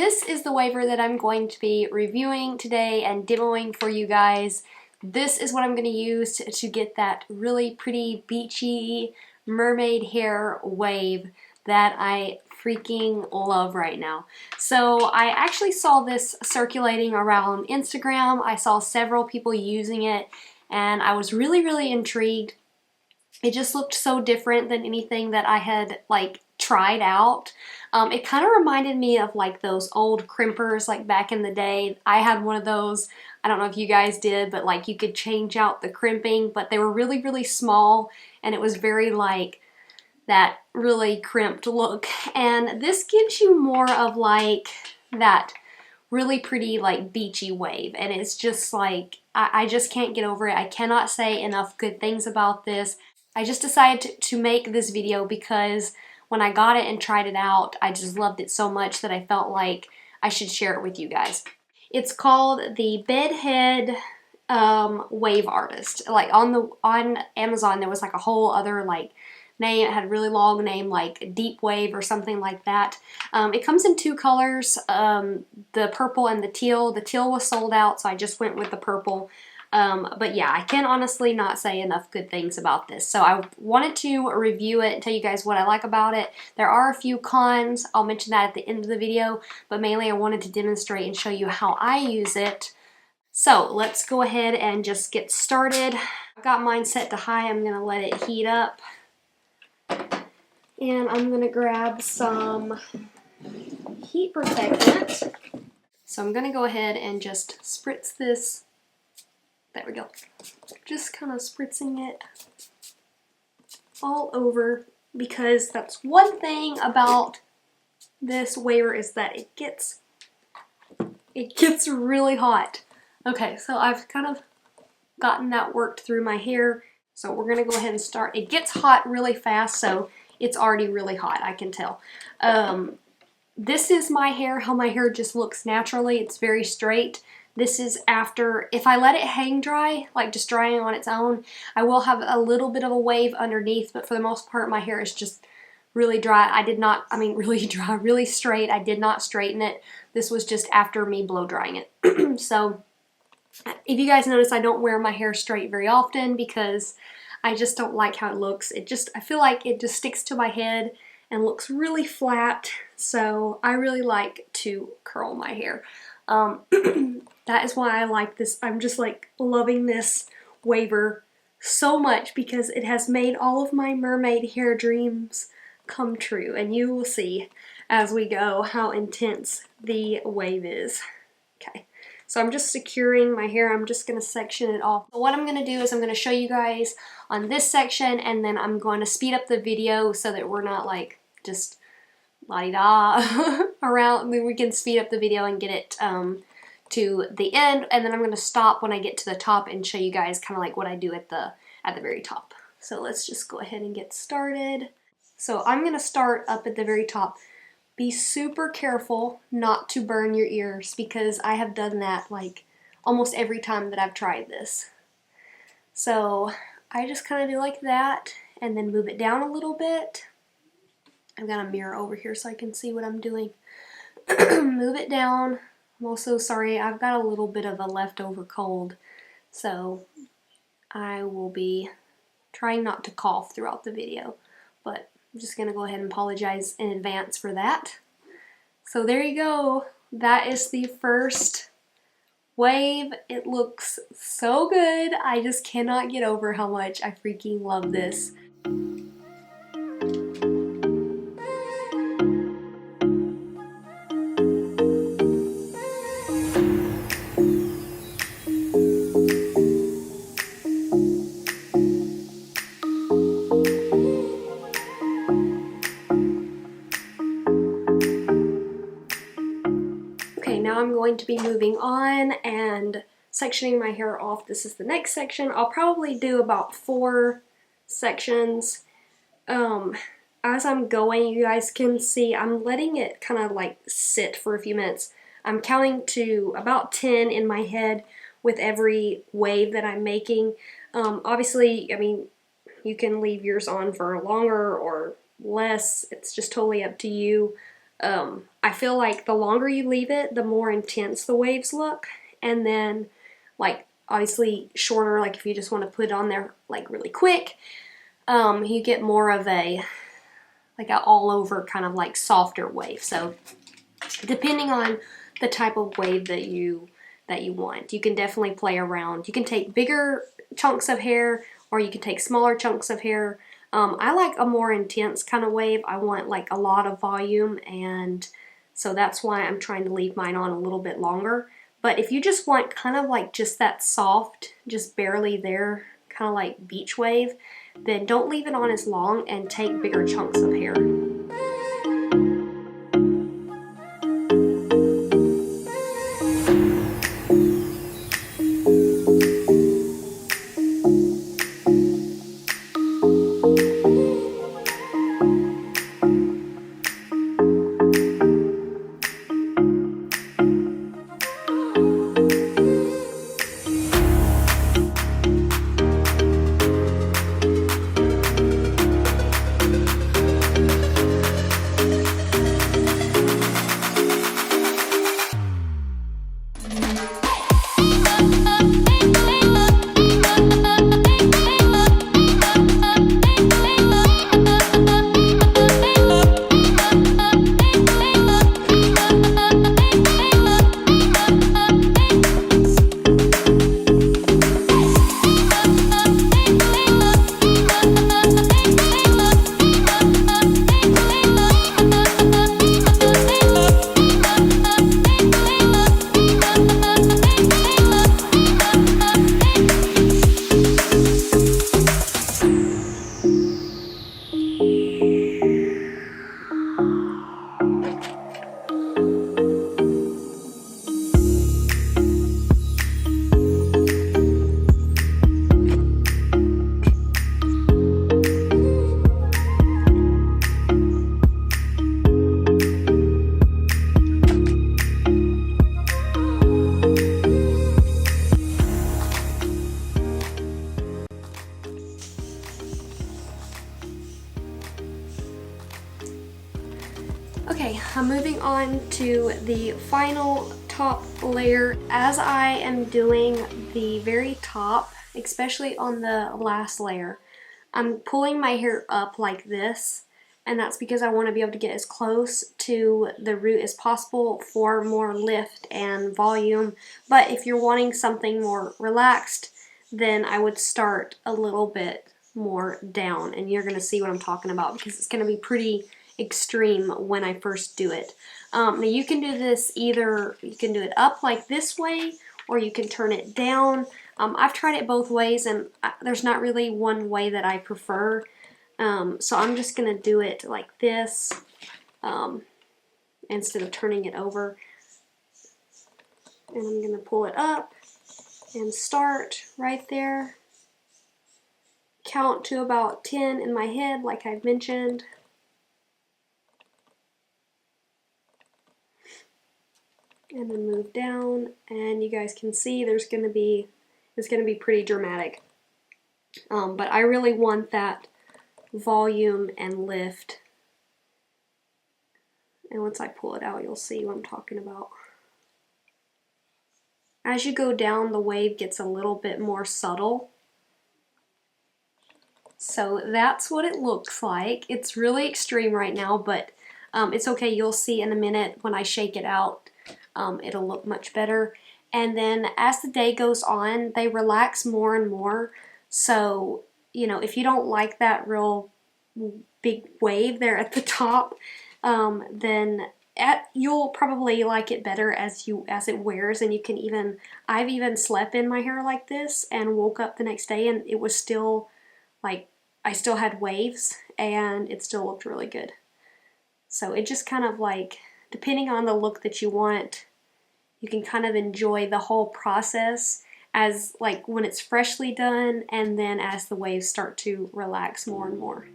this is the waver that I'm going to be reviewing today and demoing for you guys. This is what I'm going to use to get that really pretty beachy mermaid hair wave that I freaking love right now. So I actually saw this circulating around Instagram. I saw several people using it and I was really intrigued. It just looked so different than anything that I had like tried out. It kind of reminded me of like those old crimpers like back in the day. I had one of those. I don't know if you guys did, but like you could change out the crimping, but they were really small and it was very like that really crimped look. And this gives you more of like that really pretty like beachy wave, and it's just like I just can't get over it. I cannot say enough good things about this. I just decided to make this video because when I got it and tried it out, I just loved it so much that I felt like I should share it with you guys. It's called the Bedhead Wave Artist. Like on Amazon there was like a whole other like name. It had a really long name like Deep Wave or something like that. It comes in two colors, the purple and the teal. The teal was sold out, so I just went with the purple. But yeah, I can honestly not say enough good things about this. So I wanted to review it and tell you guys what I like about it. There are a few cons. I'll mention that at the end of the video, but mainly I wanted to demonstrate and show you how I use it. So let's go ahead and just get started. I've got mine set to high. I'm going to let it heat up. And I'm going to grab some heat protectant. So I'm going to go ahead and just spritz this. There we go. Just kind of spritzing it all over, because that's one thing about this waver is that it gets really hot. Okay, so I've kind of gotten that worked through my hair. So we're gonna go ahead and start. It gets hot really fast, so it's already really hot, I can tell. This is my hair, how my hair just looks naturally. It's very straight. This is after, if I let it hang dry, like just drying on its own, I will have a little bit of a wave underneath, but for the most part my hair is just really dry. Really dry, really straight. I did not straighten it. This was just after me blow drying it. So if you guys notice, I don't wear my hair straight very often because I just don't like how it looks. I feel like it just sticks to my head and looks really flat. So I really like to curl my hair. That is why I like this. I'm just like loving this waver so much because it has made all of my mermaid hair dreams come true. And you will see as we go how intense the wave is. Okay, so I'm just securing my hair. I'm just going to section it off. So what I'm going to do is I'm going to show you guys on this section, and then I'm going to speed up the video so that we're not like just la-di-da around. We can speed up the video and get it to the end, and then I'm going to stop when I get to the top and show you guys kind of like what I do at the very top. So let's just go ahead and get started. So I'm going to start up at the very top. Be super careful not to burn your ears because I have done that like almost every time that I've tried this. So I just kind of do like that and then move it down a little bit. I've got a mirror over here so I can see what I'm doing. Move it down. I'm also sorry, I've got a little bit of a leftover cold, so I will be trying not to cough throughout the video, but I'm just going to go ahead and apologize in advance for that. So there you go. That is the first wave. It looks so good. I just cannot get over how much I freaking love this. Now I'm going to be moving on and sectioning my hair off. This is the next section. I'll probably do about 4 sections. As I'm going, you guys can see I'm letting it kind of like sit for a few minutes. I'm counting to about 10 in my head with every wave that I'm making. Obviously, I mean, you can leave yours on for longer or less. It's just totally up to you. I feel like the longer you leave it, the more intense the waves look. And then, like, obviously shorter, like if you just want to put it on there like really quick, you get more of a like an all over kind of like softer wave. So depending on the type of wave that you want, you can definitely play around. You can take bigger chunks of hair or you can take smaller chunks of hair. I like a more intense kind of wave. I want like a lot of volume, and so that's why I'm trying to leave mine on a little bit longer. But if you just want kind of like just that soft, just barely there, kind of like beach wave, then don't leave it on as long and take bigger chunks of hair. Okay, I'm moving on to the final top layer. As I am doing the very top, especially on the last layer, I'm pulling my hair up like this, and that's because I want to be able to get as close to the root as possible for more lift and volume. But if you're wanting something more relaxed, then I would start a little bit more down, and you're going to see what I'm talking about because it's going to be pretty extreme when I first do it. Now you can do this either, you can do it up like this way, or you can turn it down. I've tried it both ways, and there's not really one way that I prefer. So I'm just going to do it like this instead of turning it over. And I'm going to pull it up and start right there. Count to about 10 in my head like I've mentioned. And then move down, and you guys can see it's going to be pretty dramatic. But I really want that volume and lift. And once I pull it out, you'll see what I'm talking about. As you go down, the wave gets a little bit more subtle. So that's what it looks like. It's really extreme right now, but it's okay. You'll see in a minute when I shake it out. It'll look much better. And then as the day goes on, they relax more and more. So, you know, if you don't like that real big wave there at the top, then you'll probably like it better as it wears. And you can even, I've even slept in my hair like this and woke up the next day and it was still like, I still had waves and it still looked really good. So it just kind of like, depending on the look that you want, you can kind of enjoy the whole process as like when it's freshly done and then as the waves start to relax more and more.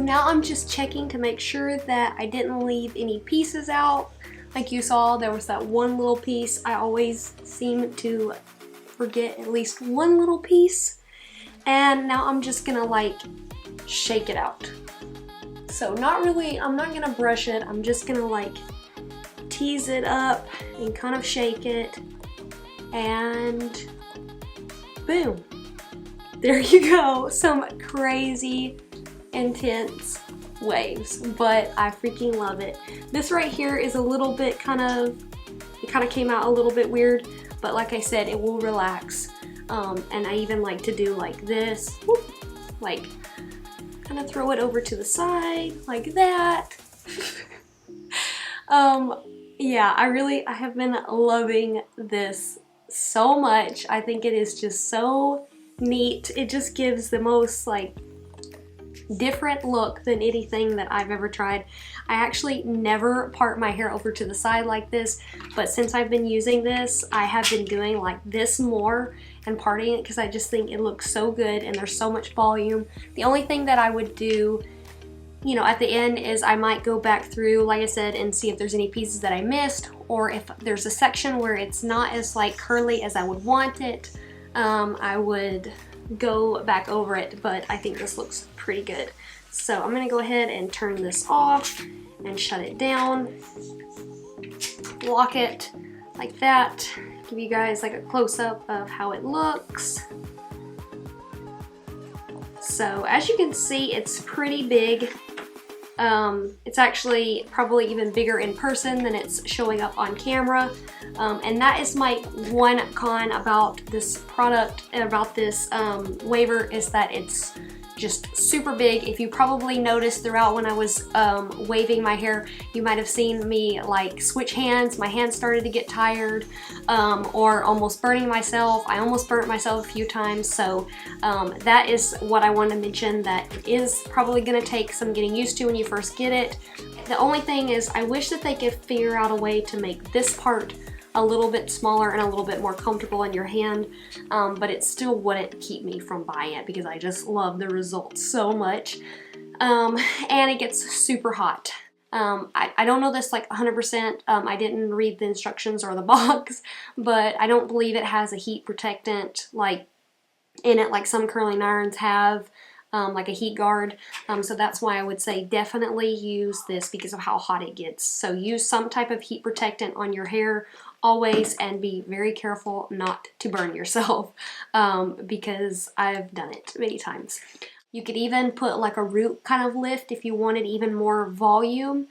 now I'm just checking to make sure that I didn't leave any pieces out. Like you saw, there was that one little piece. I always seem to forget at least one little piece. And now I'm just gonna like shake it out. So not really, I'm not gonna brush it. I'm just gonna like tease it up and kind of shake it. And boom. There you go. Some crazy, intense waves, but I freaking love it. This right here is a little bit it kind of came out a little bit weird, but like I said, it will relax. And I even like to do like this, whoop, like kind of throw it over to the side like that. Yeah, I have been loving this so much. I think it is just so neat. It just gives the most like different look than anything that I've ever tried. I actually never part my hair over to the side like this, but since I've been using this, I have been doing like this more and parting it because I just think it looks so good and there's so much volume. The only thing that I would do, you know, at the end is I might go back through, like I said, and see if there's any pieces that I missed, or if there's a section where it's not as like curly as I would want it, I would go back over it, but I think this looks pretty good. So I'm gonna go ahead and turn this off and shut it down, lock it like that, give you guys like a close-up of how it looks. So as you can see, it's pretty big. It's actually probably even bigger in person than it's showing up on camera. And that is my one con about this product and about this waver, is that it's just super big. If you probably noticed throughout when I was waving my hair, you might have seen me like switch hands. My hands started to get tired, or almost burning myself. I almost burnt myself a few times. So that is what I want to mention, that it is probably going to take some getting used to when you first get it. The only thing is I wish that they could figure out a way to make this part a little bit smaller and a little bit more comfortable in your hand, but it still wouldn't keep me from buying it because I just love the results so much. And it gets super hot. I don't know this like 100%. I didn't read the instructions or the box, but I don't believe it has a heat protectant like in it like some curling irons have. Like a heat guard, so that's why I would say definitely use this because of how hot it gets. So use some type of heat protectant on your hair always, and be very careful not to burn yourself, because I've done it many times. You could even put like a root kind of lift if you wanted even more volume.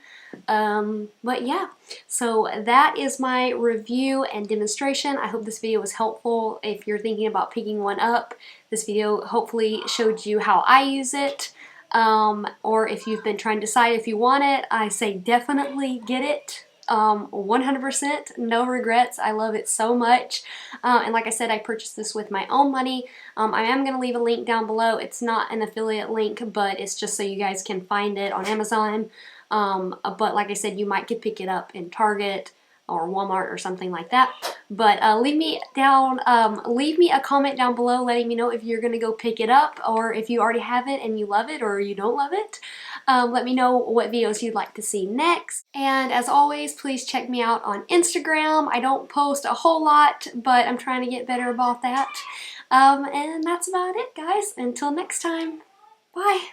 But yeah, so that is my review and demonstration. I hope this video was helpful if you're thinking about picking one up. This video hopefully showed you how I use it, or if you've been trying to decide if you want it, I say definitely get it. 100%, no regrets. I love it so much. And like I said, I purchased this with my own money. I am going to leave a link down below. It's not an affiliate link, but it's just so you guys can find it on Amazon. But like I said, you might could pick it up in Target or Walmart or something like that. But leave me a comment down below letting me know if you're going to go pick it up, or if you already have it and you love it or you don't love it. Let me know what videos you'd like to see next. And as always, please check me out on Instagram. I don't post a whole lot, but I'm trying to get better about that. And that's about it, guys. Until next time, bye.